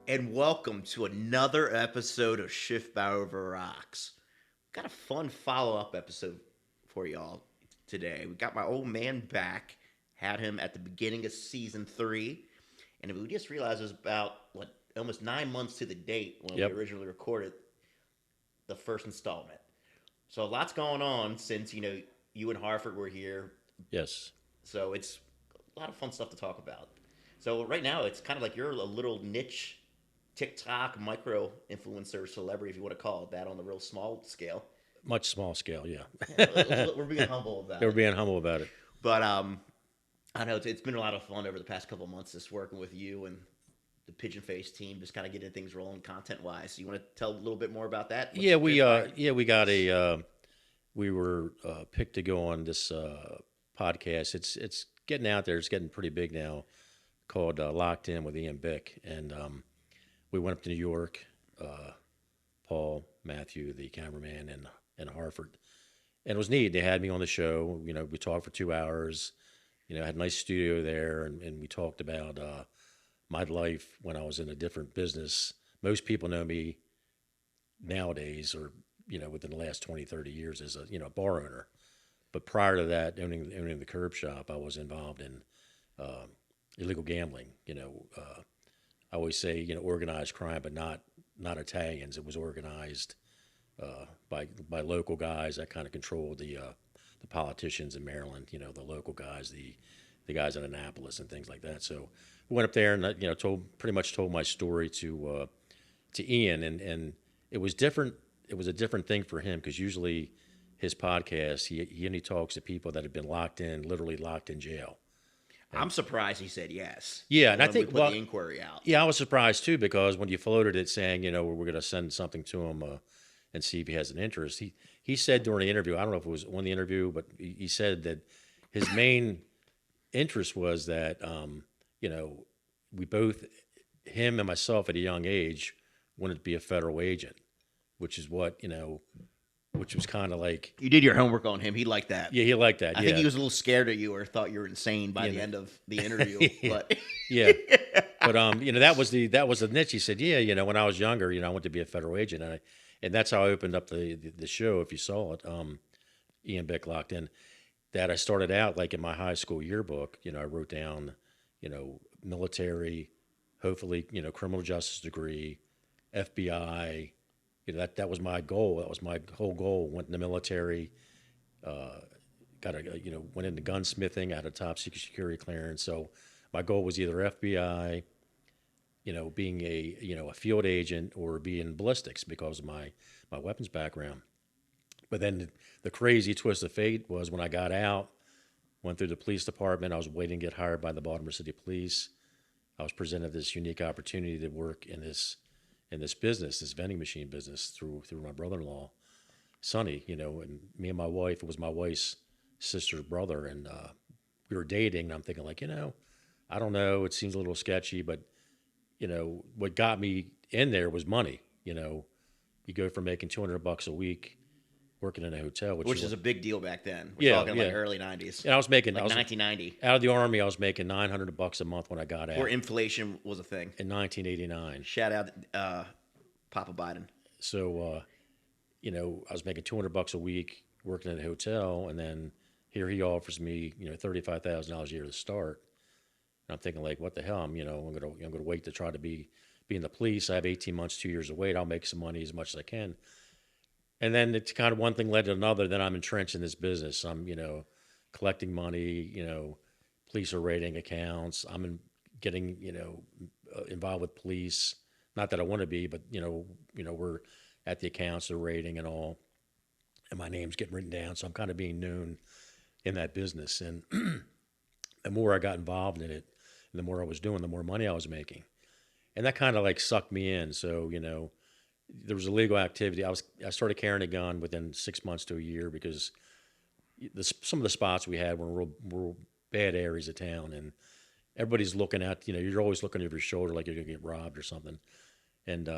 and welcome to another episode of Schiffbauer Over Rocks. Got a fun follow-up episode for y'all today. We got my old man back. Had him at the beginning of season 3, and we just realized it was about almost 9 months to the date when we Yep. originally recorded the first installment. So a lot's going on since you and Harford were here. Yes. So it's a lot of fun stuff to talk about. So right now it's kind of like you're a little niche TikTok micro influencer celebrity, if you want to call it that, on the real small scale. Much small scale, yeah. We're being humble about They were it, being humble about it. but I know it's been a lot of fun over the past couple of months just working with you and the Pigeon Face team, just kind of getting things rolling content wise. So you want to tell a little bit more about that? What's Yeah, we transpired? we got we were picked to go on this podcast. It's getting out there. It's getting pretty big now. Called Locked In with Ian Bick, and we went up to New York. Paul, Matthew, the cameraman, and Harford, and it was neat. They had me on the show. We talked for 2 hours. Had a nice studio there, and we talked about my life when I was in a different business. Most people know me nowadays, or within the last 20, 30 years, as a bar owner. But prior to that, owning the Curb Shop, I was involved in uh, illegal gambling. I always say organized crime, but not Italians. It was organized by local guys that kind of controlled the politicians in Maryland. The local guys, the guys in Annapolis and things like that. So we went up there and pretty much told my story to Ian, and it was different. It was a different thing for him because usually his podcast he only talks to people that have been locked in, literally locked in jail. I'm surprised he said yes. Yeah, and I When we think put the inquiry out. yeah, I was surprised too because when you floated it saying we're going to send something to him and see if he has an interest, he said during the interview, I don't know if it was on the interview, but he said that his main interest was that we both, him and myself at a young age, wanted to be a federal agent, which is what which was kind of like, You did your homework on him. He liked that. yeah, he liked that. I Yeah, think he was a little scared of you or thought you were insane by the know. end of the interview. But yeah. But that was the niche. He said, yeah, when I was younger, I wanted to be a federal agent, and that's how I opened up the show. If you saw it, Ian Beck Locked In. That I started out like in my high school yearbook. I wrote down, military, hopefully, criminal justice degree, FBI. That was my goal. That was my whole goal. Went in the military. Got a went into gunsmithing. I had a top secret security clearance. So my goal was either FBI, being a field agent, or being ballistics because of my weapons background. But then the crazy twist of fate was when I got out, went through the police department. I was waiting to get hired by the Baltimore City Police. I was presented this unique opportunity to work in this business, this vending machine business, through my brother-in-law, Sonny. And me and my wife, it was my wife's sister's brother, and we were dating. And I'm thinking like, I don't know, it seems a little sketchy, but what got me in there was money. You go from making $200 a week working in a hotel, which is a big deal back then. We're Yeah, talking yeah. like early '90s, and I was making, like I was 1990, out of the army. I was making $900 a month when I got out where inflation was a thing. in 1989. Shout out Papa Biden. So, I was making $200 a week working in a hotel, and then here he offers me, $35,000 a year to start. And I'm thinking like, what the hell? I'm gonna wait to try to be in the police. I have 18 months, 2 years to wait. I'll make some money as much as I can. And then it's kind of one thing led to another. Then I'm entrenched in this business. I'm, collecting money. Police are raiding accounts. Getting, involved with police. Not that I want to be, but we're at the accounts, they're raiding and all, and my name's getting written down. So I'm kind of being known in that business. And the more I got involved in it, and the more I was doing, the more money I was making, and that kind of like sucked me in. So there was illegal activity. I started carrying a gun within 6 months to a year because some of the spots we had were real bad areas of town, and everybody's looking at you're always looking over your shoulder like you're gonna get robbed or something. And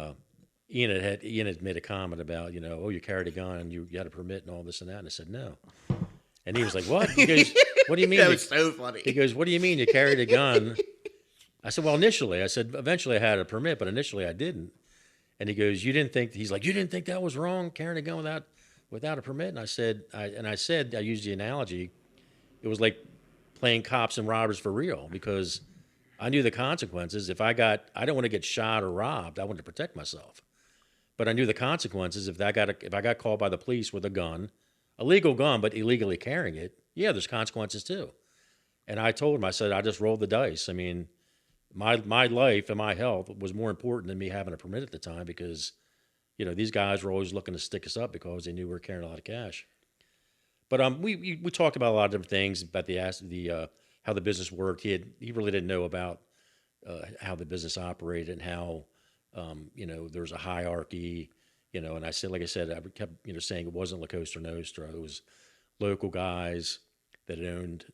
Ian had made a comment about oh, you carried a gun and you had a permit and all this and that, and I said no, and he was like, what? He goes, what do you mean? That was so funny. He goes, what do you mean you carried a gun? I said, well, initially, I said, eventually I had a permit, but initially I didn't. And he goes, you didn't think, he's like, you didn't think that was wrong, carrying a gun without a permit? And I said, I used the analogy, it was like playing cops and robbers for real, because I knew the consequences. I don't want to get shot or robbed. I wanted to protect myself. But I knew the consequences if I got called by the police with a gun, a legal gun, but illegally carrying it. Yeah, there's consequences too. And I told him, I said, I just rolled the dice. I mean, my life and my health was more important than me having a permit at the time, because, these guys were always looking to stick us up because they knew we were carrying a lot of cash. But we talked about a lot of different things about the how the business worked. He really didn't know about how the business operated and how there's a hierarchy. And I said, like I said, I kept saying it wasn't La Costa Nostra. It was local guys that owned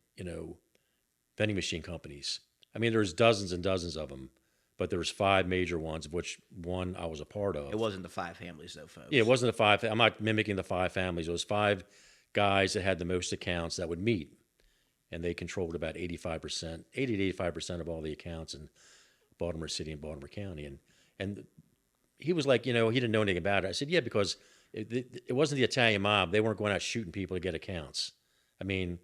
vending machine companies. I mean, there's dozens and dozens of them, but there was 5 major ones, of which one I was a part of. It wasn't the 5 families, though, folks. Yeah, it wasn't the 5. I'm not mimicking the 5 families. It was 5 guys that had the most accounts that would meet, and they controlled about 80 to 85% of all the accounts in Baltimore City and Baltimore County. And he was like, he didn't know anything about it. I said, yeah, because it wasn't the Italian mob. They weren't going out shooting people to get accounts. I mean,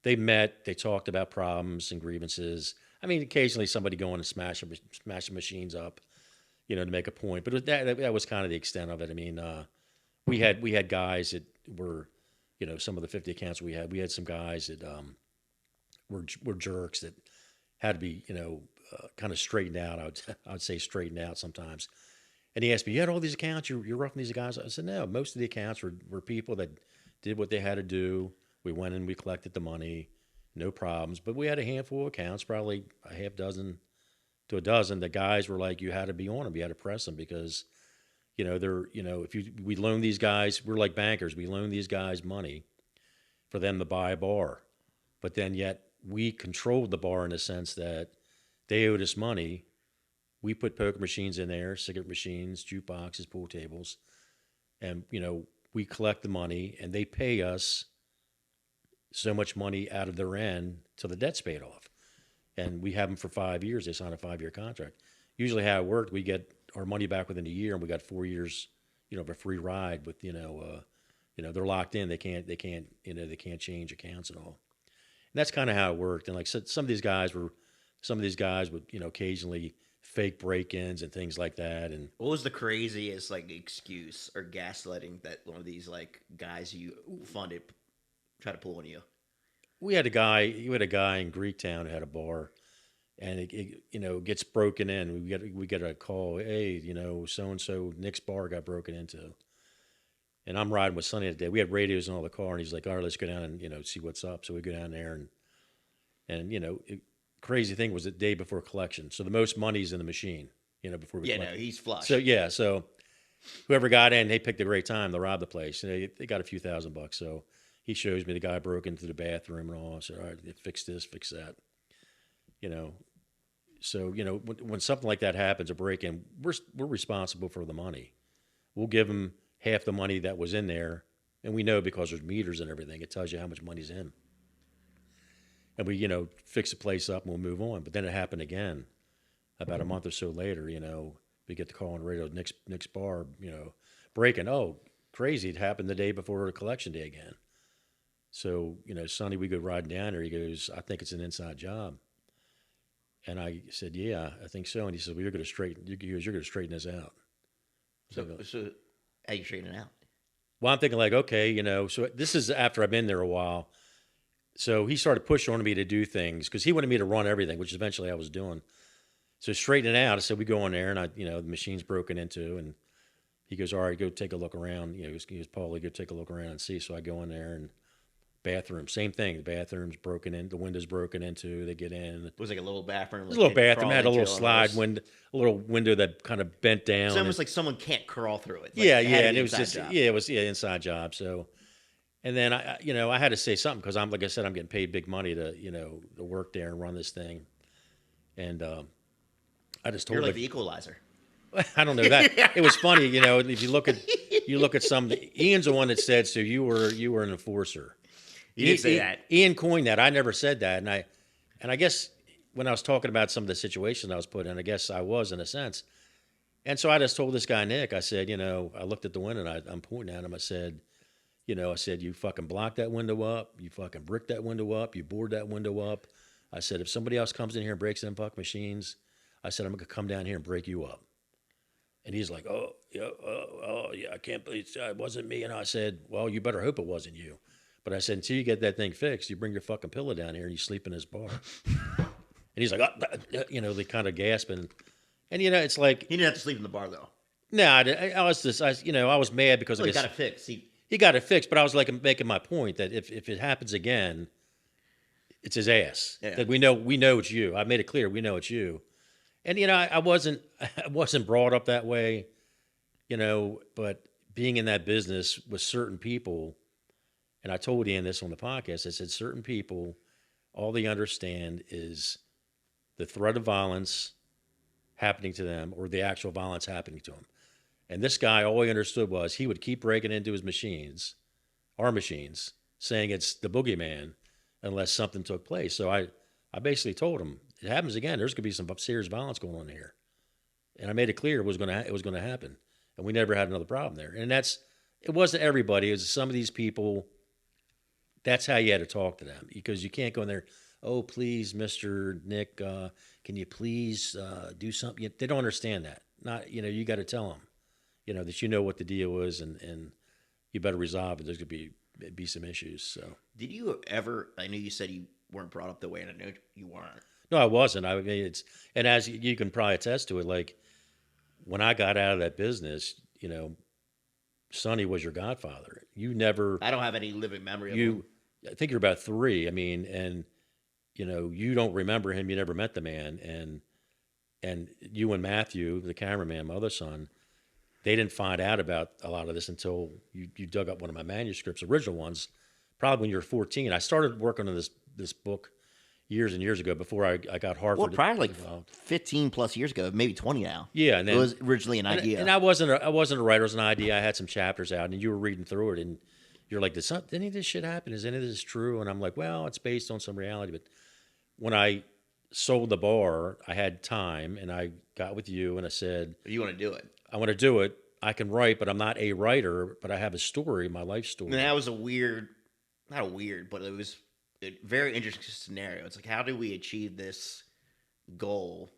they met, they talked about problems and grievances. I mean, occasionally somebody going and smashing machines up, to make a point. But that was kind of the extent of it. I mean, we had guys that were, some of the 50 accounts we had some guys that were jerks that had to be, kind of straightened out. I would say straightened out sometimes. And he asked me, you had all these accounts, you're roughing these guys? I said, no, most of the accounts were people that did what they had to do. We went and we collected the money, no problems. But we had a handful of accounts, probably a half dozen to a dozen. The guys were like, you had to be on them, you had to press them, because, we loan these guys, we're like bankers, we loan these guys money for them to buy a bar. But then yet we controlled the bar in the sense that they owed us money. We put poker machines in there, cigarette machines, jukeboxes, pool tables, and, we collect the money and they pay us so much money out of their end till the debt's paid off. And we have them for 5 years. They sign a 5-year contract. Usually how it worked, we get our money back within a year, and we got 4 years, of a free ride with, they're locked in. They can't change accounts and all. And that's kind of how it worked. And like some of these guys would, occasionally fake break-ins and things like that. And what was the craziest excuse or gaslighting that one of these guys you funded try to pull on you? We had a guy in Greektown who had a bar, and it gets broken in. We get a call, hey, so and so Nick's bar got broken into. And I'm riding with Sonny that day. We had radios in all the car, and he's like, all right, let's go down and see what's up. So we go down there, and crazy thing was the day before collection. So the most money's in the machine, before we collect. No, he's flush. So whoever got in, they picked a great time to rob the place. They got a few $1,000. So he shows me the guy broke into the bathroom and all. I said, all right, fix this, fix that. So, when something like that happens, a break-in, we're responsible for the money. We'll give them half the money that was in there, and we know because there's meters and everything. It tells you how much money's in. And we, fix the place up and we'll move on. But then it happened again. About a month or so later, we get the call on the radio, Nick's bar, breaking. Oh, crazy. It happened the day before collection day again. So, Sonny, we go riding down there. He goes, I think it's an inside job. And I said, yeah, I think so. And he said, well, you're going to straighten this out. So how you straighten it out? Well, I'm thinking okay, so this is after I've been there a while. So he started pushing on me to do things because he wanted me to run everything, which eventually I was doing. So straighten it out. I said, we go in there, and the machine's broken into, and he goes, all right, go take a look around. He goes, Paulie, go take a look around and see. So I go in there, and bathroom, same thing. The bathroom's broken in, the window's broken into. They get in. It was like a little bathroom. It was a little bathroom. It had a little slide window, a little window that kind of bent down. It's almost like someone can't crawl through it. And it was just inside job. So, and then I had to say something because like I said, I'm getting paid big money to to work there and run this thing, and I just told you're like the equalizer. I don't know that. It was funny, if you look at some. Ian's the one that said, so you were an enforcer. You didn't say that. Ian coined that. I never said that, and I guess when I was talking about some of the situations I was put in, I guess I was in a sense. And so I just told this guy, Nick, I said, I looked at the window and I'm pointing at him. I said, you fucking blocked that window up. You fucking bricked that window up. You bored that window up. I said, if somebody else comes in here and breaks them fuck machines, I said, I'm going to come down here and break you up. And he's like, yeah, I can't believe it wasn't me. And I said, well, you better hope it wasn't you. But I said, until you get that thing fixed, you bring your fucking pillow down here and you sleep in this bar. And he's like, they kind of gasping. And, it's like. He didn't have to sleep in the bar, though. No, I was mad because he got it fixed. He got it fixed, but I was like making my point that if it happens again, it's his ass. Yeah. That we know it's you. I made it clear we know it's you. And I wasn't brought up that way, but being in that business with certain people, and I told Ian this on the podcast, I said certain people, all they understand is the threat of violence happening to them or the actual violence happening to them. And this guy, all he understood was he would keep breaking into his machines, our machines, saying it's the boogeyman unless something took place. So I basically told him, it happens again, there's going to be some serious violence going on here. And I made it clear it was going to happen. And we never had another problem there. And it wasn't everybody. It was some of these people. That's how you had to talk to them, because you can't go in there, oh, please, Mr. Nick, can you please do something? They don't understand that. Not, you got to tell them, that you know what the deal is and you better resolve it. There's going to be some issues. So, did you ever, I know you said you weren't brought up that way, and I know you weren't. No, I wasn't. I mean, and as you can probably attest to it, like when I got out of that business, Sonny was your godfather. You never. I don't have any living memory of him. I think you're about 3. I mean, and you don't remember him. You never met the man, and you and Matthew, the cameraman, my other son, they didn't find out about a lot of this until you dug up one of my manuscripts, original ones, probably when you were 14. I started working on this book years and years ago before I got Harford. Well, probably like 15 plus years ago, maybe 20 now. Yeah, and then, it was originally an idea. And I wasn't a writer. It was an idea. I had some chapters out, and you were reading through it, and you're like, did any of this shit happen? Is any of this true? And I'm like, well, it's based on some reality. But when I sold the bar, I had time, and I got with you, and I said, you want to do it? I want to do it. I can write, but I'm not a writer, but I have a story, my life story. And that was but it was a very interesting scenario. It's like, how do we achieve this goal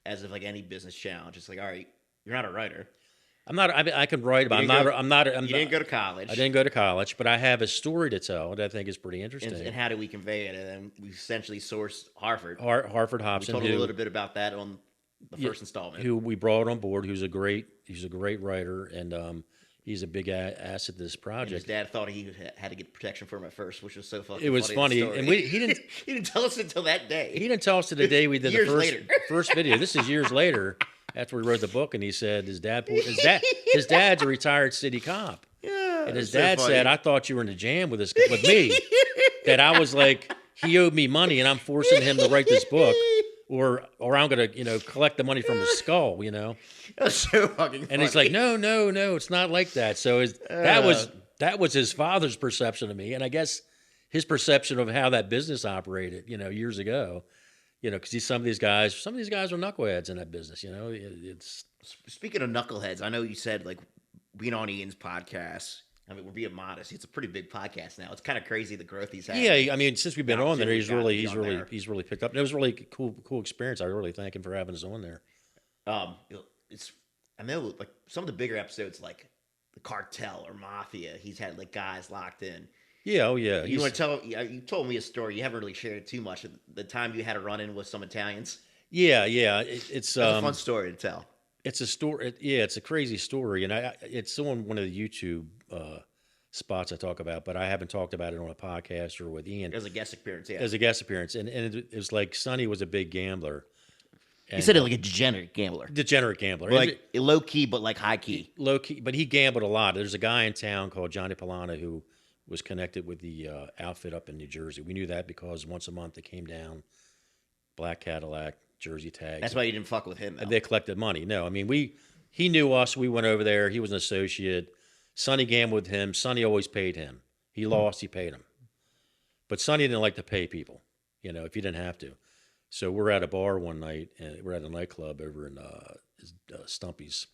as if like any business challenge? It's like, all right, you're not a writer. I'm not. I can write, but you didn't go to college. I didn't go to college, but I have a story to tell that I think is pretty interesting. And how do we convey it? And then we essentially sourced Harford. Harford Hopson. We told a little bit about that on the first installment. Who we brought on board, he's a great writer, and he's a big asset to this project. And his dad thought he had to get protection for him at first, which was so fucking funny. It was funny, and he didn't he didn't tell us until that day. He didn't tell us to the day we did the first video. This is years later after we wrote the book, and he said his dad's a retired city cop. Yeah, and his dad said, I thought you were in the jam with me. That I was like, he owed me money, and I'm forcing him to write this book. Or I'm gonna, collect the money from his skull, That's so fucking funny. And he's like, no, it's not like that. So that was his father's perception of me, and I guess his perception of how that business operated, years ago, because some of these guys are knuckleheads in that business, It's speaking of knuckleheads, I know you said like being on Ian's podcast. I mean, we're being modest. It's a pretty big podcast now. It's kind of crazy the growth he's had. Yeah, I mean, since we've been on there, he's really picked up. And it was really cool experience. I really thank him for having us on there. I know like some of the bigger episodes, like the Cartel or Mafia, he's had like guys locked in. Yeah, oh yeah. You want to tell? You told me a story. You haven't really shared it too much. The time you had a run in with some Italians. Yeah. It's a fun story to tell. It's a story. It's a crazy story, and it's on one of the YouTube spots I talk about, but I haven't talked about it on a podcast or with Ian. As a guest appearance, yeah. As a guest appearance, and it was like Sonny was a big gambler. He said it like a degenerate gambler. Like low key, but like high key. Low key, but he gambled a lot. There's a guy in town called Johnny Polana who was connected with the outfit up in New Jersey. We knew that because once a month they came down, black Cadillac, Jersey tags. That's why you didn't fuck with him, though. And they collected money. No, I mean, he knew us. We went over there. He was an associate. Sonny gambled with him. Sonny always paid him. He lost, he paid him. But Sonny didn't like to pay people, if you didn't have to. So we're at a bar one night, and we're at a nightclub over in Stumpy's,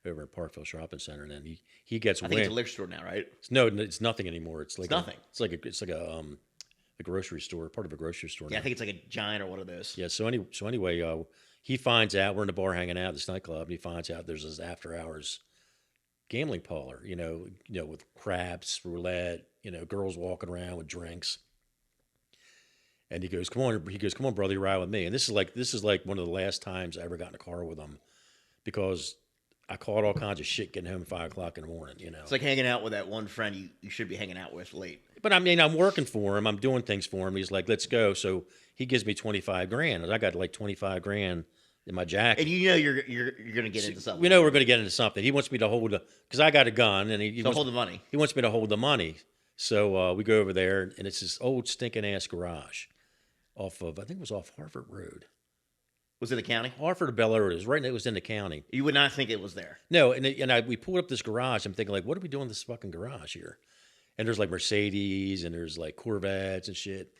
over in Parkville Shopping Center, and then he gets I think it's a wind. liquor store now, right? No, it's nothing anymore. It's like It's nothing. it's like a grocery store, part of a grocery store Yeah, I now. think it's like a Giant or one of those. Yeah. So anyway, he finds out we're in the bar hanging out at this nightclub, and he finds out there's this after hours gambling parlor. With craps, roulette. Girls walking around with drinks. And he goes, "Come on!" He goes, "Come on, brother, you ride with me." And this is like one of the last times I ever got in a car with him, because I caught all kinds of shit getting home at 5 o'clock in the morning. It's like hanging out with that one friend you should be hanging out with late. But I mean, I'm working for him. I'm doing things for him. He's like, "Let's go." So he gives me 25 grand. And I got like 25 grand in my jacket. And you're gonna get into something. We know we're going to get into something. He wants me to hold because I got a gun, and he So wants, hold the money. he wants me to hold the money. So we go over there, and it's this old stinking ass garage off of, I think it was off Harford Road. Was it the county? Harford or Bel Air, it was in the county. You would not think it was there. No, we pulled up this garage. I'm thinking, like, what are we doing in this fucking garage here? And there's like Mercedes, and there's like Corvettes and shit.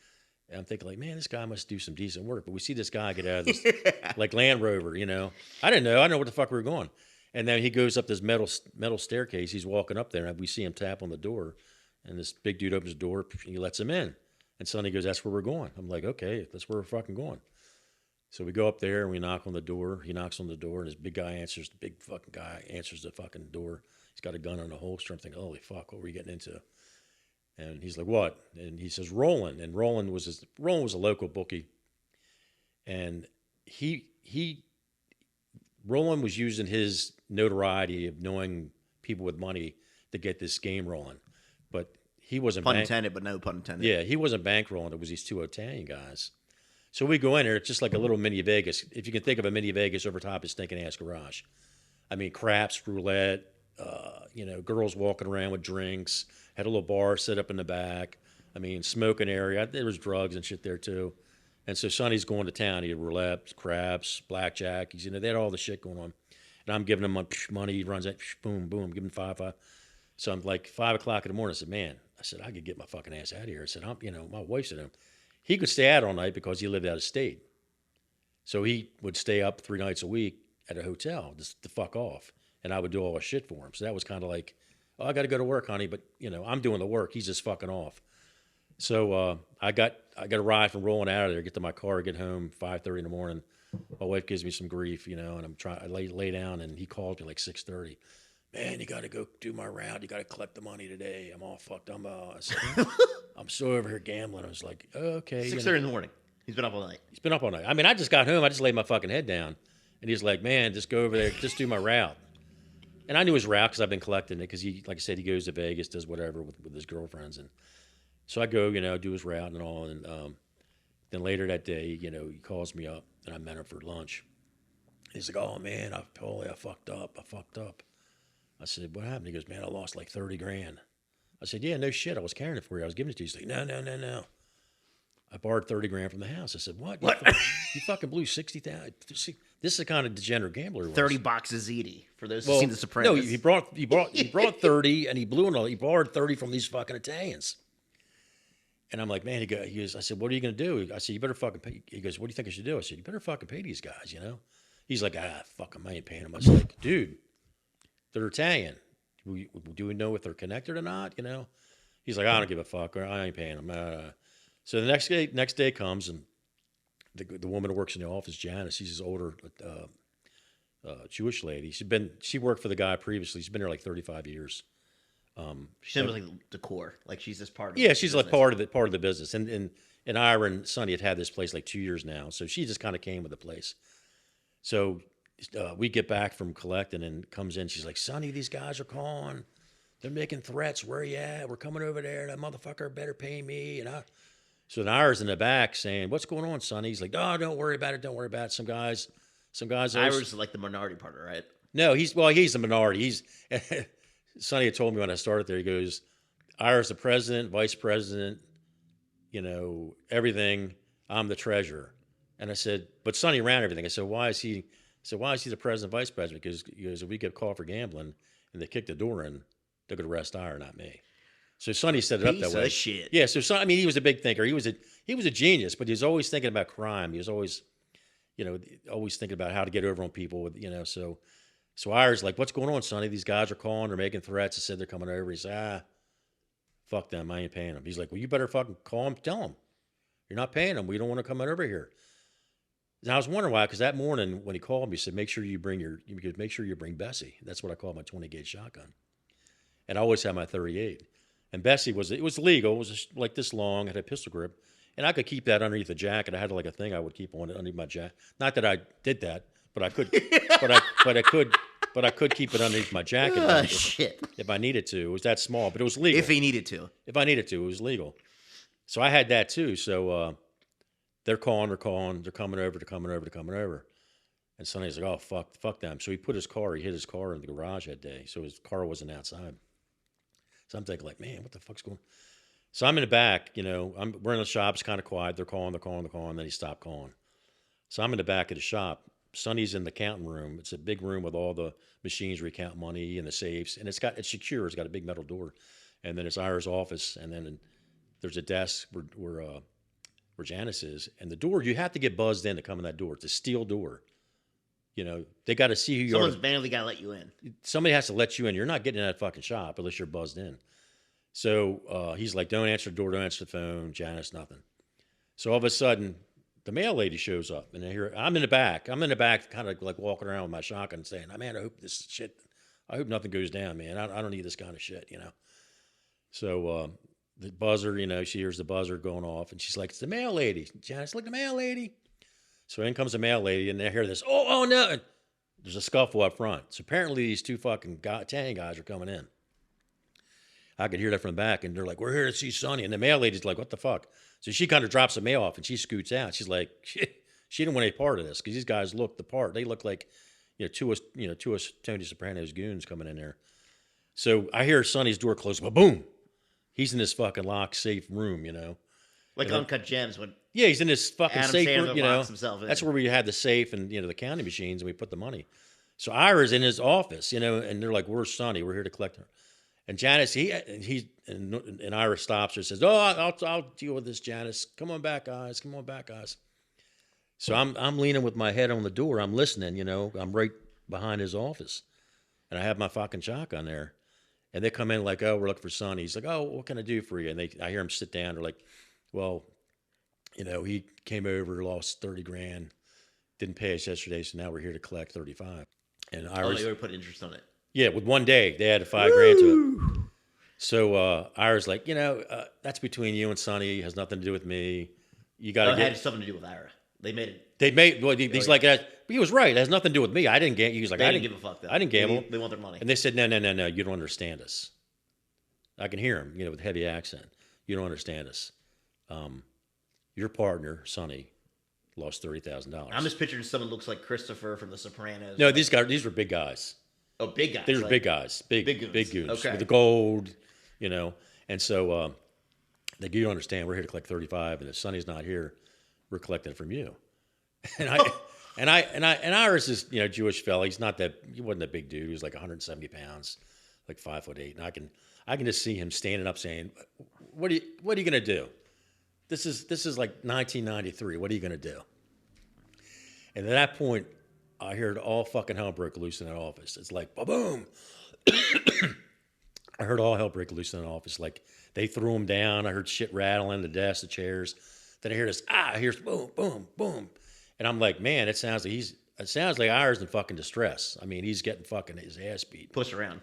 And I'm thinking, like, man, this guy must do some decent work. But we see this guy get out of this like Land Rover, I didn't know. I didn't know what the fuck we were going. And then he goes up this metal staircase. He's walking up there, and we see him tap on the door. And this big dude opens the door, and he lets him in. And Sonny goes, "That's where we're going." I'm like, "Okay, that's where we're fucking going." So we go up there, and we knock on the door. He knocks on the door, and this big fucking guy answers the fucking door. He's got a gun on the holster. I'm thinking, holy fuck, what were we getting into? And he's like, "What?" And he says, "Roland." And Roland was a local bookie. And Roland was using his notoriety of knowing people with money to get this game rolling. But he wasn't Pun intended, but no pun intended. Yeah, he wasn't bankrolling. It was these two Italian guys. So we go in there. It's just like a little mini Vegas. If you can think of a mini Vegas over top of stinking ass garage. I mean, craps, roulette, girls walking around with drinks. Had a little bar set up in the back. I mean, smoking area. There was drugs and shit there too. And so Sonny's going to town. He had roulette, craps, blackjack. They had all the shit going on. And I'm giving him money. He runs that, boom, boom, give him five. So I'm like 5 o'clock in the morning. I said, "Man," I said, "I could get my fucking ass out of here." I said, my wife's at home. He could stay out all night because he lived out of state. So he would stay up 3 nights a week at a hotel just to fuck off. And I would do all his shit for him. So that was kind of like, "Oh, I got to go to work, honey." But, I'm doing the work. He's just fucking off. So I got a ride from rolling out of there, get to my car, get home 5:30 in the morning. My wife gives me some grief, and I lay down, and he calls me like 6:30. "Man, you got to go do my round. You got to collect the money today. I'm all fucked. I said, "I'm still over here gambling." I was like, "Okay." 6:30 in the morning. He's been up all night. He's been up all night. I mean, I just got home. I just laid my fucking head down. And he's like, "Man, just go over there. Just do my route." And I knew his route because I've been collecting it because he, like I said, he goes to Vegas, does whatever with his girlfriends. And so I go, do his route and all. And then later that day, he calls me up, and I met him for lunch. He's like, "Oh, man, I fucked up. I said, "What happened?" He goes, "Man, I lost like 30 grand. I said, "Yeah, no shit. I was carrying it for you. I was giving it to you." He's like, No. I borrowed 30 grand from the house." I said, "What? You fucking blew 60,000. This is the kind of degenerate gambler he was." 30 boxes Ziti for those who've seen The Sopranos. No, he brought 30, and he blew it all. He borrowed 30 from these fucking Italians. And I'm like, "Man," he goes, I said, "What are you going to do?" I said, "You better fucking pay." He goes, "What do you think I should do?" I said, "You better fucking pay these guys, He's like, "Fuck them. I ain't paying them." I was like, "Dude, they're Italian. Do we know if they're connected or not? He's like, "I don't give a fuck. I ain't paying them." So the next day comes, and the woman who works in the office, Janice, she's this older Jewish lady. She worked for the guy previously. She's been there like 35 years. She's like decor. Like she's just part of Yeah, the she's business. like part of the business. And Ira and Sonny had this place like 2 years now. So she just kind of came with the place. So we get back from collecting and comes in. She's like, "Sonny, these guys are calling. They're making threats. Where you at? We're coming over there. That motherfucker better pay me." So then Ira's in the back saying, "What's going on, Sonny?" He's like, "Oh, don't worry about it. Don't worry about it. Some guys. Ira's like the minority partner, right? No, he's the minority. Sonny had told me when I started there, he goes, "Ira's the president, vice president, everything. I'm the treasurer." And I said, "But Sonny ran everything." I said, "Why is he the president, vice president?" Because if we get caught for gambling and they kick the door in, they're going to arrest Ira, not me. So Sonny set it up that Piece way. of shit. Yeah. So I mean, he was a big thinker. He was a genius, but he was always thinking about crime. He was always, always thinking about how to get over on people. So I was like, "What's going on, Sonny? These guys are calling. They're making threats. They said they're coming over." He said, fuck them. I ain't paying them. He's like, "Well, you better fucking call them. Tell them you're not paying them. We don't want to come over here." And I was wondering why, because that morning when he called me, he said, make sure you bring Bessie. That's what I call my 20 gauge shotgun. And I always had my 38. And Bessie it was legal. It was just like this long, had a pistol grip. And I could keep that underneath the jacket. I had like a thing I would keep on underneath my jacket. Not that I did that, but I could, but I could keep it underneath my jacket if I needed to. It was that small, but it was legal. If he needed to. If I needed to, it was legal. So I had that too. So they're calling, they're coming over. And Sonny's like, "Oh, fuck them." So he hit his car in the garage that day. So his car wasn't outside. So I'm thinking like, man, what the fuck's going on? So I'm in the back, we're in the shop, it's kind of quiet. They're calling. Then he stopped calling. So I'm in the back of the shop. Sonny's in the counting room. It's a big room with all the machines where you count money and the safes. And it's secure. It's got a big metal door. And then it's Ira's office. And then there's a desk where Janice is. And the door, you have to get buzzed in to come in that door. It's a steel door. They got to see who you are. Someone's manually got to let you in. Somebody has to let you in. You're not getting in that fucking shop unless you're buzzed in. So he's like, "Don't answer the door, don't answer the phone, Janice, nothing." So all of a sudden, the mail lady shows up, and I'm in the back, kind of like walking around with my shotgun, saying, "Man, I hope nothing goes down, man. I don't need this kind of shit, So the buzzer, she hears the buzzer going off, and she's like, "It's the mail lady, Janice. Look, the mail lady." So in comes the mail lady, and they hear this. Oh no! There's a scuffle up front. So apparently these two fucking Italian guys are coming in. I could hear that from the back, and they're like, "We're here to see Sonny." And the mail lady's like, "What the fuck?" So she kind of drops the mail off, and she scoots out. She's like, she didn't want any part of this, because these guys look the part. They look like, two of Tony Soprano's goons coming in there. So I hear Sonny's door close, but boom, he's in this fucking locked, safe room, Like and Uncut Gems when yeah, he's in this fucking Adam safe Sandler room, locks himself in. That's where we had the safe and the counting machines, and we put the money. So Ira's in his office, and they're like, "Where's Sonny? We're here to collect her." And Janice, and Ira stops her, says, "Oh, I'll deal with this, Janice. Come on back, guys. Come on back, guys." So I'm leaning with my head on the door. I'm listening. I'm right behind his office, and I have my fucking shotgun there. And they come in like, "Oh, we're looking for Sonny." He's like, "Oh, what can I do for you?" And I hear him sit down. They're like, "Well, he came over, lost 30 grand, didn't pay us yesterday, so now we're here to collect 35." And Ira's, they would put interest on it. Yeah, with one day they added $5 grand to it. So Ira's like, that's between you and Sonny. It has nothing to do with me. You got to It had something to do with Ira. They made it. Well, he's like, but he was right. It has nothing to do with me. I didn't gamble. He was like, They I didn't didn't give a fuck, though. I didn't gamble. They want their money. And they said, no, you don't understand us. I can hear him, with a heavy accent. You don't understand us. Your partner, Sonny, lost $30,000. I'm just picturing someone who looks like Christopher from The Sopranos. No, these were big guys. Oh, big guys. These were big guys. Big goons. Big goons. Okay. With the gold, And so you don't understand. We're here to collect 35, and if Sonny's not here, we're collecting it from you. And Ira's this, Jewish fella. He wasn't that big dude. He was like 170 pounds, like 5'8". And I can just see him standing up saying, what are you going to do? This is like 1993. What are you going to do? And at that point, I heard all fucking hell break loose in that office. It's like, boom. I heard all hell break loose in that office. Like, they threw him down. I heard shit rattling, the desk, the chairs. Then I hear this, I hear boom, boom, boom. And I'm like, man, it sounds like Ira's in fucking distress. I mean, he's getting fucking his ass beat. Push around.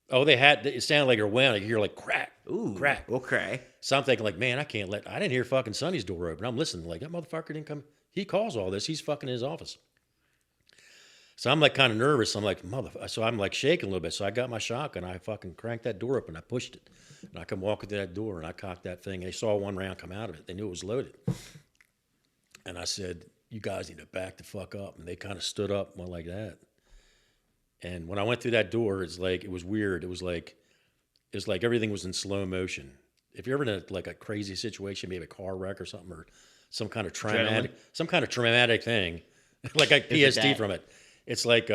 Oh, it sounded like a whale. You hear like crack. Ooh, crack. Okay. So I'm thinking like, man, I didn't hear fucking Sonny's door open. I'm listening like, that motherfucker didn't come. He calls all this. He's fucking in his office. So I'm like kind of nervous. I'm like, so I'm like shaking a little bit. So I got my shotgun. I fucking cranked that door up and I pushed it. And I come walking to that door and I cocked that thing. And they saw one round come out of it. They knew it was loaded. And I said, you guys need to back the fuck up. And they kind of stood up, went like that. And when I went through that door, it was weird. It was like everything was in slow motion. If you're ever in a crazy situation, maybe a car wreck or something, or some kind of traumatic thing, like I PSD from it. It's like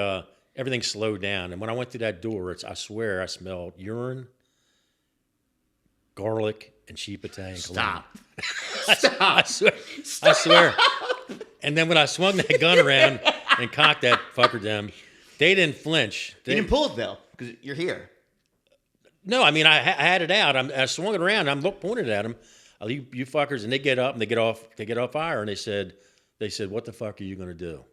everything slowed down. And when I went through that door, I swear I smelled urine, garlic and cheap Italian cologne. Stop. I swear. And then when I swung that gun around and cocked that fucker to them, they didn't flinch. You didn't pull it though, because you're here. No, I mean I had it out. I swung it around. I'm pointed at them. You fuckers, and they get up and they get off fire, and they said, what the fuck are you gonna do?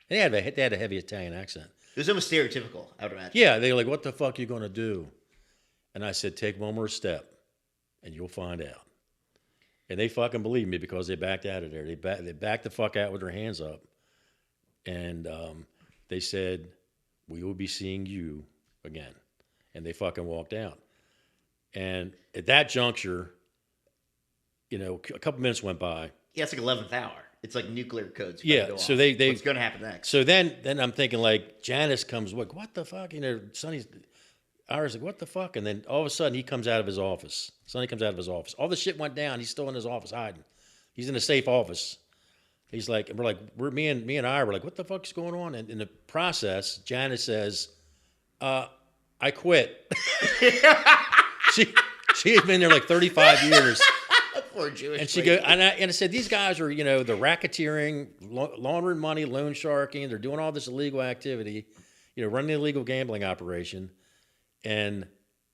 And they had a heavy Italian accent. It was almost stereotypical, I would imagine. Yeah, they were like, what the fuck are you gonna do? And I said, take one more step, and you'll find out. And they fucking believed me because they backed out of there. They backed the fuck out with their hands up. And they said, we will be seeing you again. And they fucking walked out. And at that juncture, a couple minutes went by. Yeah, it's like 11th hour. It's like nuclear codes. Yeah, so what's going to happen next? So then I'm thinking like, Janice comes, what the fuck? Sonny's... Ira's like, what the fuck? And then all of a sudden, he comes out of his office. Sonny comes out of his office. All the shit went down. He's still in his office hiding. He's in a safe office. He's like, and me and I were like, what the fuck is going on? And in the process, Janice says, I quit. She had been there like 35 years. Poor Jewish and she goes, and I said, these guys are, the racketeering, laundering money, loan sharking. They're doing all this illegal activity, running an illegal gambling operation. And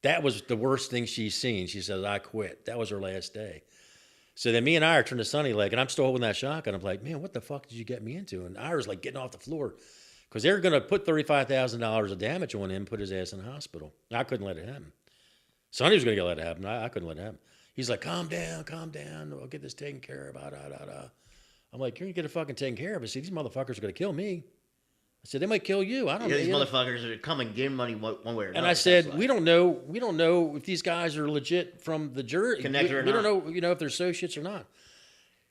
that was the worst thing she's seen. She says, I quit. That was her last day. So then me and Ira turned to Sonny like, and I'm still holding that shotgun. I'm like, man, what the fuck did you get me into? And Ira's like getting off the floor because they were going to put $35,000 of damage on him, put his ass in the hospital. I couldn't let it happen. Sonny was going to let it happen. I couldn't let it happen. He's like, calm down. I'll get this taken care of. I'm like, you're going to get it fucking taken care of. I see, these motherfuckers are going to kill me. I said, they might kill you. I don't know. These motherfuckers are coming, give money one way or another. And I said, we don't know if these guys are legit from the jury. Connected or not. We not. don't know, if they're associates or not.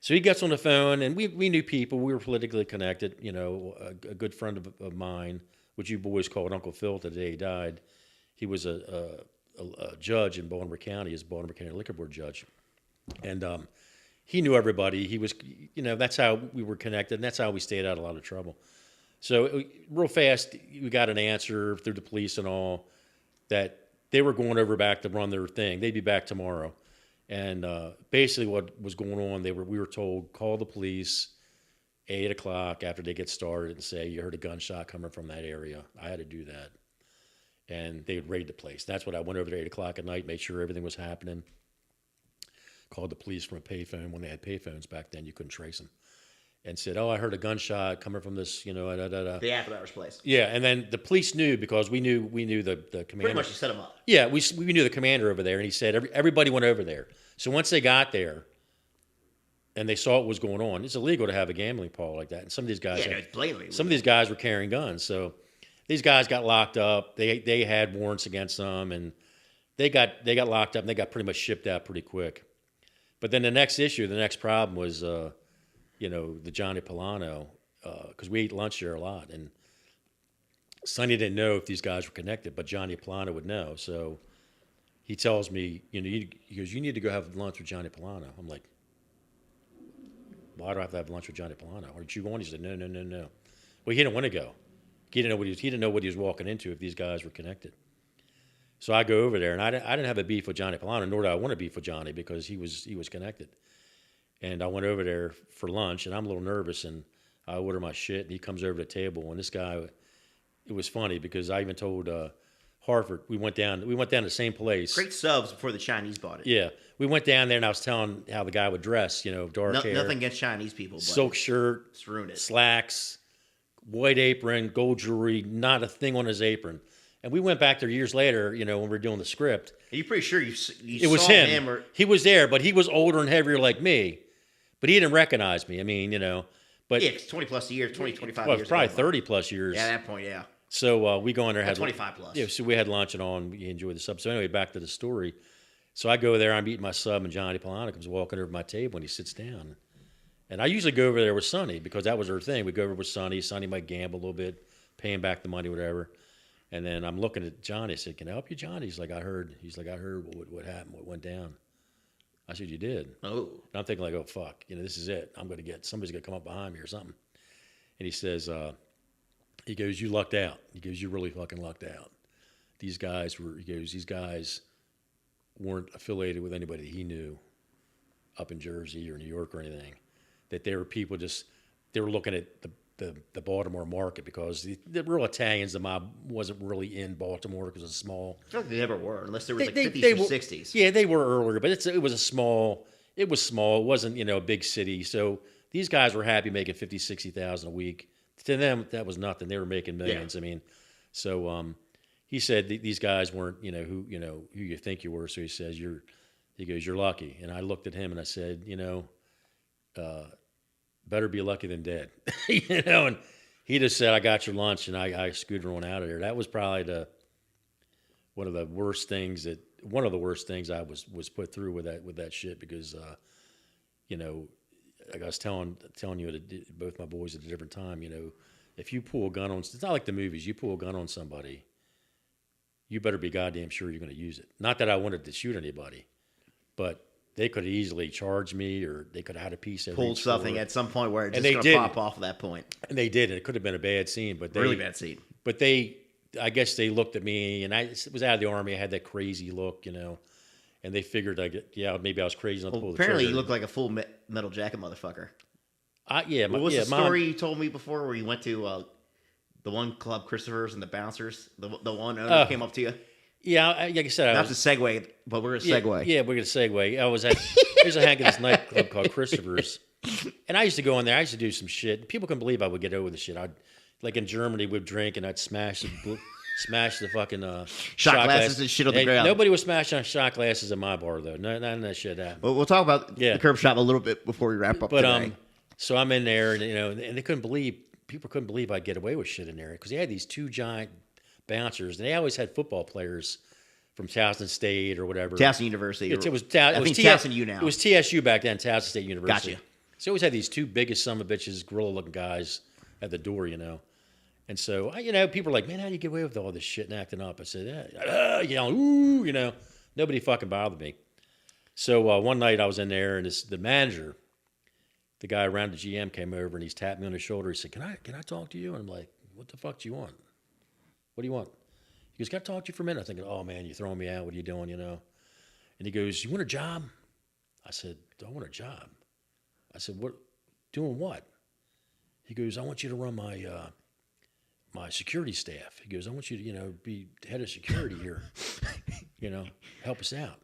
So he gets on the phone, and we knew people. We were politically connected. A good friend of mine, which you boys called Uncle Phil the day he died. He was a judge in Baltimore County, as Baltimore County Liquor Board judge. And he knew everybody. He was, that's how we were connected, and that's how we stayed out of a lot of trouble. So real fast, we got an answer through the police and all that they were going over back to run their thing. They'd be back tomorrow. And basically what was going on, we were told, call the police 8 o'clock after they get started and say, you heard a gunshot coming from that area. I had to do that. And they would raid the place. That's what I went over there 8 o'clock at night, made sure everything was happening. Called the police from a payphone. When they had payphones back then, you couldn't trace them. And said, I heard a gunshot coming from this, The after hours place. Yeah, and then the police knew because we knew the commander. Pretty much you set them up. Yeah, we knew the commander over there, and he said everybody went over there. So once they got there, and they saw what was going on, it's illegal to have a gambling parlor like that. And some of these guys, blatantly. Some of these guys were carrying guns, so these guys got locked up. They had warrants against them, and they got locked up, and they got pretty much shipped out pretty quick. But then the next problem was. The Johnny Polano, because we ate lunch there a lot. And Sonny didn't know if these guys were connected, but Johnny Polano would know. So he tells me, he goes, you need to go have lunch with Johnny Polano. I'm like, why do I have to have lunch with Johnny Polano? Aren't you going? He said, no. Well, he didn't want to go. He didn't know what he was walking into if these guys were connected. So I go over there, and I didn't have a beef with Johnny Polano, nor did I want to beef with Johnny because he was connected. And I went over there for lunch, and I'm a little nervous, and I order my shit, and he comes over to the table, and this guy, it was funny because I even told Harford, we went down to the same place. Great subs before the Chinese bought it. Yeah, we went down there, and I was telling how the guy would dress, dark hair. Nothing against Chinese people, but silk shirt, slacks, white apron, gold jewelry, not a thing on his apron. And we went back there years later, when we were doing the script. Are you pretty sure you it was saw him? Or... He was there, but he was older and heavier like me. But he didn't recognize me. I mean, but... Yeah, it's 20 plus years, 20, 25 well, years. Probably 30 plus years. Yeah, at that point, yeah. So we go in there, had 25 plus. Yeah, so we had lunch and all, and we enjoyed the sub. So anyway, back to the story. So I go there, I'm eating my sub, and Johnny Polano comes walking over my table, and he sits down. And I usually go over there with Sonny, because that was her thing. We go over with Sonny. Sonny might gamble a little bit, pay him back the money, whatever. And then I'm looking at Johnny. I said, can I help you, Johnny? He's like, I heard what happened, what went down. I said, you did? Oh. And I'm thinking like, oh, fuck, this is it. Somebody's going to come up behind me or something. And he says, he goes, you lucked out. He goes, you really fucking lucked out. These guys weren't affiliated with anybody that he knew up in Jersey or New York or anything. That they were people they were looking at the Baltimore market because the real Italians, the mob wasn't really in Baltimore because it was small. I feel like they never were, unless they were like 50s or 60s. Yeah, they were earlier, but it was small. It wasn't, a big city. So these guys were happy making 50, 60,000 a week. To them, that was nothing. They were making millions. Yeah. So he said these guys weren't, who you think you were. So he says, he goes, you're lucky. And I looked at him and I said, better be lucky than dead, and he just said, I got your lunch, and I scooted on out of there. That was probably one of the worst things I was put through with that shit because, like I was telling you both my boys at a different time, if you pull a gun on, it's not like the movies, you pull a gun on somebody, you better be goddamn sure you're going to use it. Not that I wanted to shoot anybody, but they could have easily charged me, or they could have had a piece of pulled something at some point where it's just going to pop off at that point. And they did, and it could have been a bad scene, but really bad scene. But I guess they looked at me, and I was out of the Army. I had that crazy look, and they figured maybe I was crazy enough to pull the trigger. Apparently, you look like a full metal jacket motherfucker. What was the Mom, story you told me before where you went to the one club, Christopher's, and the Bouncers? The one owner came up to you? Yeah, like I said, that's a segue, but we're going to segue. Yeah, we're going to segue. I was at there's a hank at this nightclub called Christopher's, and I used to go in there. I used to do some shit. People couldn't believe I would get over the shit. I'd like in Germany, we'd drink and I'd smash the fucking shot glasses and shit on the ground. Nobody was smashing shot glasses in my bar though. None of that shit happened. Well, we'll talk about the Curb Shoppe a little bit before we wrap up today. So I'm in there, and and people couldn't believe I'd get away with shit in there because they had these two giant bouncers, and they always had football players from Towson State or whatever. Towson University. I think Towson U now. It was TSU back then, Towson State University. Gotcha. So we always had these two biggest son of bitches, gorilla-looking guys at the door, And so, people are like, man, how do you get away with all this shit and acting up? I said, ooh, nobody fucking bothered me. So one night I was in there, and the manager, the guy around the GM, came over, and he's tapped me on the shoulder. He said, can I talk to you? And I'm like, what the fuck do you want? What do you want? He goes, can I talk to you for a minute? I'm thinking, oh, man, you're throwing me out. What are you doing, And he goes, you want a job? I said, do I want a job? I said, what? Doing what? He goes, I want you to run my security staff. He goes, I want you to, be head of security here. Help us out.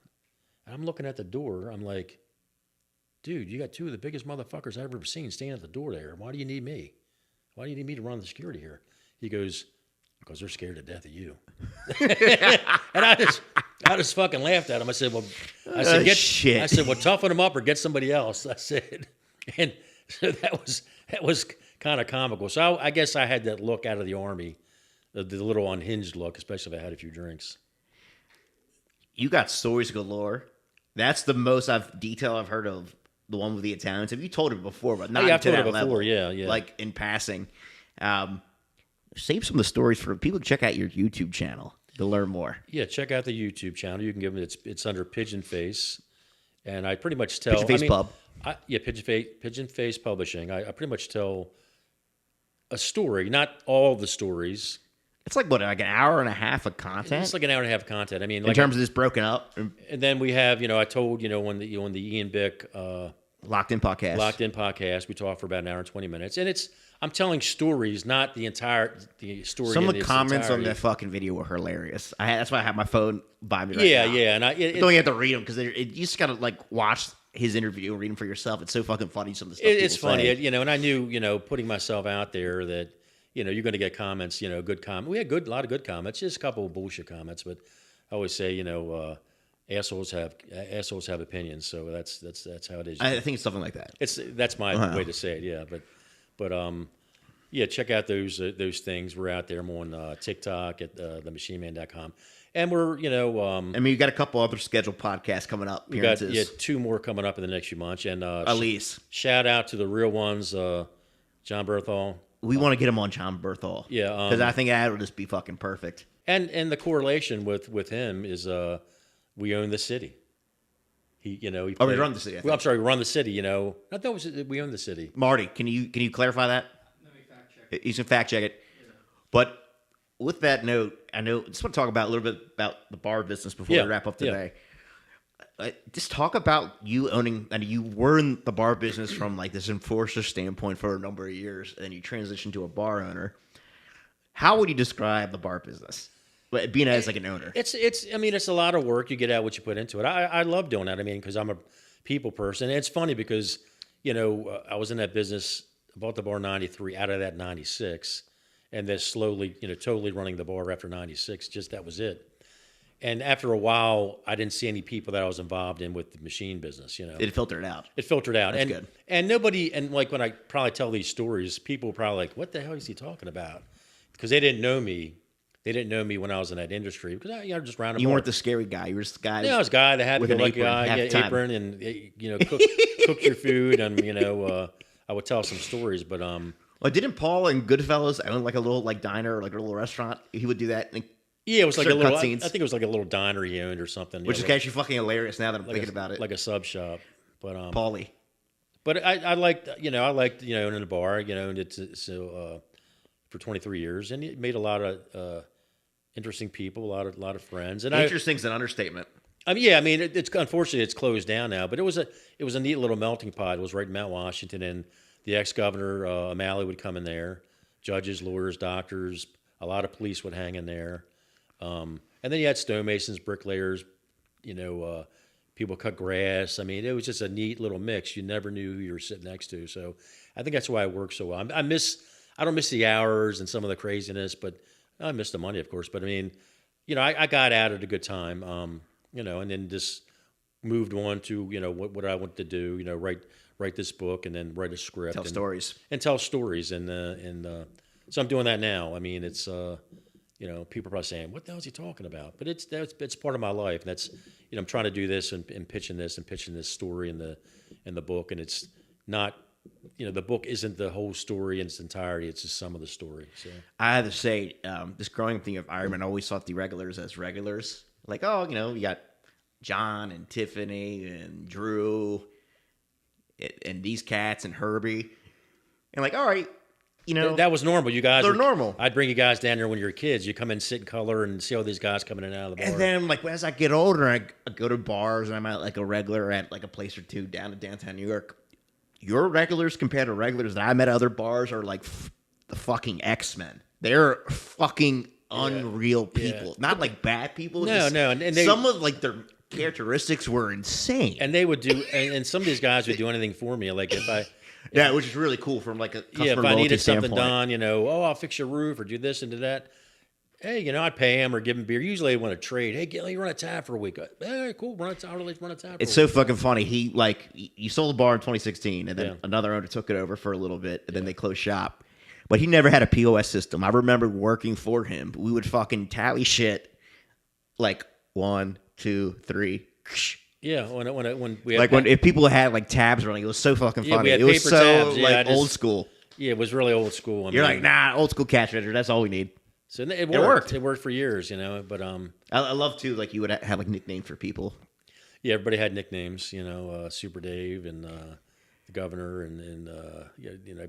And I'm looking at the door. I'm like, dude, you got two of the biggest motherfuckers I've ever seen standing at the door there. Why do you need me? Why do you need me to run the security here? He goes, because they're scared to death of you. And I just fucking laughed at him. I said, shit. I said, well, toughen them up or get somebody else. I said, and so that was kind of comical. So I guess I had that look out of the Army, the little unhinged look, especially if I had a few drinks. You got stories galore. That's the most detail I've heard of the one with the Italians. Have you told it before? But not I've told it before. Level, yeah. Like in passing. Save some of the stories for people to check out your YouTube channel to learn more. Yeah, check out the YouTube channel. You can give it. It's under Pigeon Face, and I pretty much tell Pigeon Face Pub. Pigeon Face Publishing. I pretty much tell a story, not all the stories. It's like like an hour and a half of content. It's like an hour and a half of content. I mean, in terms of this broken up. And then we have, I told when the Ian Bick Locked In podcast, we talk for about an hour and 20 minutes, and I'm telling stories, not the story. Some of the comments on that fucking video were hilarious. That's why I have my phone by me right now. Yeah, and don't even have to read them because you just gotta watch his interview and read them for yourself. It's so fucking funny. Some of the stuff it's funny, say. And I knew, putting myself out there that you're going to get comments, good comments. We had a lot of good comments, just a couple of bullshit comments, but I always say, assholes have opinions, so that's how it is. I think it's something like that. That's my way to say it, yeah, but check out those things. We're out there. I'm on TikTok at themachineman.com. And we're, you got a couple other scheduled podcasts coming up. We got 2 more coming up in the next few months. And at least shout out to the real ones, John Berthal. We want to get him on John Berthal. Yeah, because I think that would just be fucking perfect. And the correlation with him is we own the city. We run the city. Well, I'm sorry, we run the city. I thought it was we own the city. Marty, can you clarify that? Let me fact check. He's gonna fact check it. Yeah. But with that note, I just want to talk about a little bit about the bar business before we wrap up today. Just talk about you owning, and you were in the bar business from like this enforcer standpoint for a number of years, and then you transitioned to a bar owner. How would you describe the bar business, being as like an owner? I mean, it's a lot of work. You get out what you put into it. I love doing that. I mean, because I'm a people person. And it's funny because, I was in that business, bought the bar 93, out of that 96, and then slowly, totally running the bar after 96. Just that was it. And after a while, I didn't see any people that I was involved in with the machine business. It filtered out. It filtered out. That's good. And nobody, and like when I probably tell these stories, people are probably like, "What the hell is he talking about?" Because they didn't know me. They didn't know me when I was in that industry because I just ran. You weren't the scary guy. You were just the guy. Yeah, I was a guy that had with the an lucky apron, guy, half the time. apron, and cook your food, and I would tell some stories, but Well, didn't Paul and Goodfellas own like a little like diner or like a little rrestaurant? He would do that. And yeah, it was like a certain little. I cutscenes. think it was like a little diner he owned or something, which is actually fucking hilarious now that I'm thinking about it. like a sub shop. But Paulie. But I liked owning a bar, and it's so for 23 years, and it made a lot of interesting people, a lot of friends. And Interesting's an understatement. I mean, it's unfortunately it's closed down now, but it was a neat little melting pot. It was right in Mount Washington, and the ex-governor O'Malley would come in there, judges, lawyers, doctors, a lot of police would hang in there, and then you had stonemasons, bricklayers, people cut grass. I mean, it was just a neat little mix. You never knew who you were sitting next to. So I think that's why it worked so well. I don't miss the hours and some of the craziness, but I miss the money, of course. But I mean, I got out at a good time, and then just moved on to, what I want to do, write this book and then write a script. Tell stories. And tell stories. And so I'm doing that now. I mean, it's, people are probably saying, what the hell is he talking about? But it's part of my life. And that's, I'm trying to do this and pitching this story in the book. And it's not, the book isn't the whole story in its entirety. It's just some of the story. So I have to say, this growing thing of Iron Man, I always thought the regulars as regulars. Like, you got John and Tiffany and Drew and these cats and Herbie. And like, all right, that was normal. You guys, they're normal. I'd bring you guys down there when you were kids. You come in, sit in color, and see all these guys coming in and out of the bar. And then, like, as I get older, I go to bars, and I'm at like a regular at like a place or two down in downtown New York. Your regulars compared to regulars that I met at other bars are like the fucking X-Men. They're fucking unreal people. Not like bad people. No. And some of like their characteristics were insane. And they would do, and some of these guys would do anything for me. Like if I, which is really cool from like a customer if I needed something standpoint. done, I'll fix your roof or do this and do that. Hey, I'd pay him or give him beer. Usually they want to trade. Hey, let you run a tab for a week. Hey, cool, run a tab. It's so fucking funny. You sold the bar in 2016, and then another owner took it over for a little bit, and then they closed shop. But he never had a POS system. I remember working for him. We would fucking tally shit like 1, 2, 3. Yeah, when we had if people had like tabs running, it was so fucking funny. We had it was paper so tabs. old school. Yeah, it was really old school. You're like, nah, old school cash register. That's all we need. So it worked. It worked for years, But I love too. Like you would have like nicknames for people. Yeah, everybody had nicknames. Super Dave and the Governor, and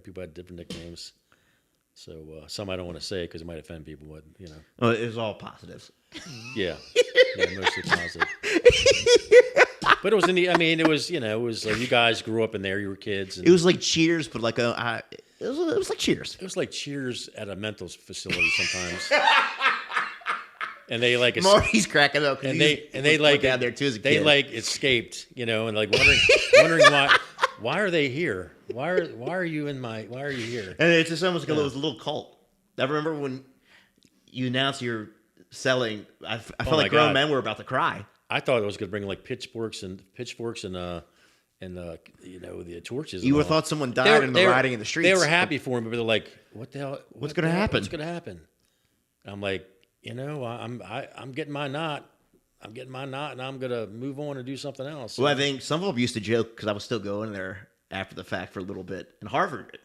people had different nicknames. So some I don't want to say because it might offend people, but Oh, it was all positives. Yeah, mostly positive. But it was it was you guys grew up in there. You were kids. And it was like Cheers, but like it was like Cheers. It was like Cheers at a mental facility sometimes. And they like Marty's cracking up, and they like down there too as a they kid. like escaped, and like wondering why are they here? Why are you here? And it's just almost like a little cult. I remember when you announced you're selling. I felt like grown men were about to cry. I thought it was going to bring like pitchforks and the torches. You would have thought someone died in the rioting in the streets. They were happy for him, but they're like, "What the hell? What's going to happen? What's going to happen?" And I'm like, I'm getting my knot. I'm getting my knot, and I'm going to move on and do something else. Well, I think some of them used to joke because I was still going there after the fact for a little bit. And Harvard,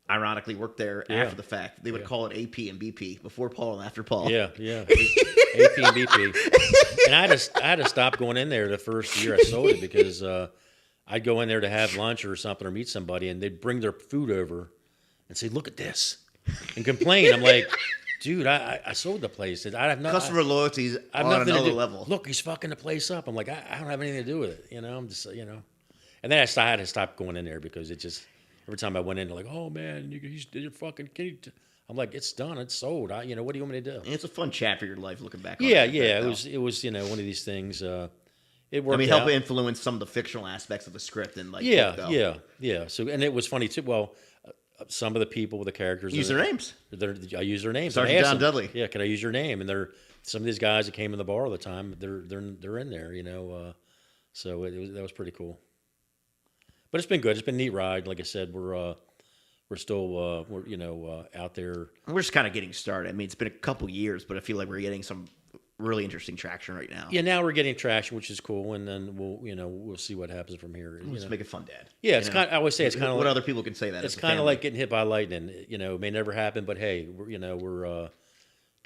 ironically, worked there after the fact. They would call it AP and BP, before Paul and after Paul. Yeah. AP and BP. And I had to stop going in there the first year I sold it because I'd go in there to have lunch or something or meet somebody, and they'd bring their food over and say, "Look at this," and complain. I'm like, dude, I sold the place. I have not Customer loyalty's I have on nothing to another do. level. Look, he's fucking the place up. I'm like, I don't have anything to do with it. I'm just, And then I had to stop going in there because it just every time I went in, they're like, oh man, you're fucking. I'm like, it's done, it's sold. What do you want me to do? And it's a fun chapter of your life looking back on Yeah, it. yeah. It was one of these things. It worked. Help out. influence some of the fictional aspects of the script and like. Yeah. So and it was funny too. Well, some of the people, the characters, Use their names. I use their names. Sergeant John Dudley. Yeah, can I use your name? And some of these guys that came in the bar all the time. They're in there. So that was pretty cool. But it's been good. It's been a neat ride. Like I said, we're still out there. We're just kind of getting started. I mean, it's been a couple years, but I feel like we're getting some really interesting traction right now. Yeah, now we're getting traction, which is cool, and then we'll see what happens from here. Let's make it fun, Dad. Yeah, it's kind. I always say it's kind of what like, other people can say that. It's kind of like getting hit by lightning. It may never happen, but hey, we're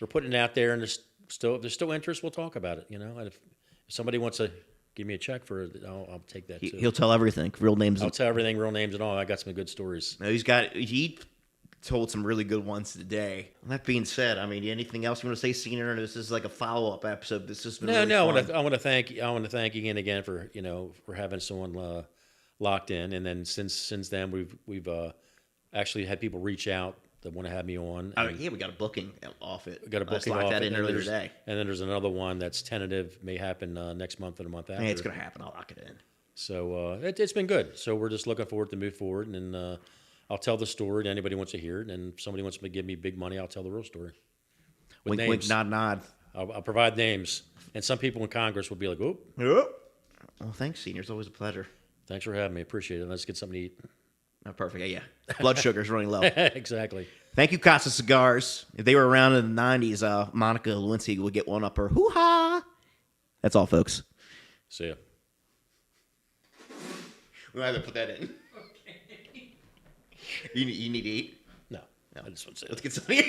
putting it out there, and there's still interest. We'll talk about it. And if somebody wants to give me a check for it, I'll take that too. He'll tell everything, real names. I'll tell everything, real names and all. I got some good stories. No, he told some really good ones today. That being said, I mean, anything else you want to say, Senior? This is like a follow-up episode. This has been really fun. I want to thank you again for having someone locked in, and then since then we've actually had people reach out that want to have me on. We got a booking off it. We got a booking off off that it, in earlier today. And then there's another one that's tentative, may happen next month or the month after. Hey, it's gonna happen. I'll lock it in. So it's been good. So we're just looking forward to move forward, and I'll tell the story to anybody who wants to hear it. And if somebody wants to give me big money, I'll tell the real story. Wink, wink, nod, nod. I'll provide names. And some people in Congress will be like, "Oh, well, thanks, Senior. It's always a pleasure. Thanks for having me. Appreciate it. Let's get something to eat." Oh, perfect. Yeah. Blood sugar's running low. Exactly. Thank you, Casa Cigars. If they were around in the 90s, Monica Lewinsky would get one up her hoo-ha. That's all, folks. See ya. We might have to put that in. Okay. You need to eat? No. I just want to say Let's get something.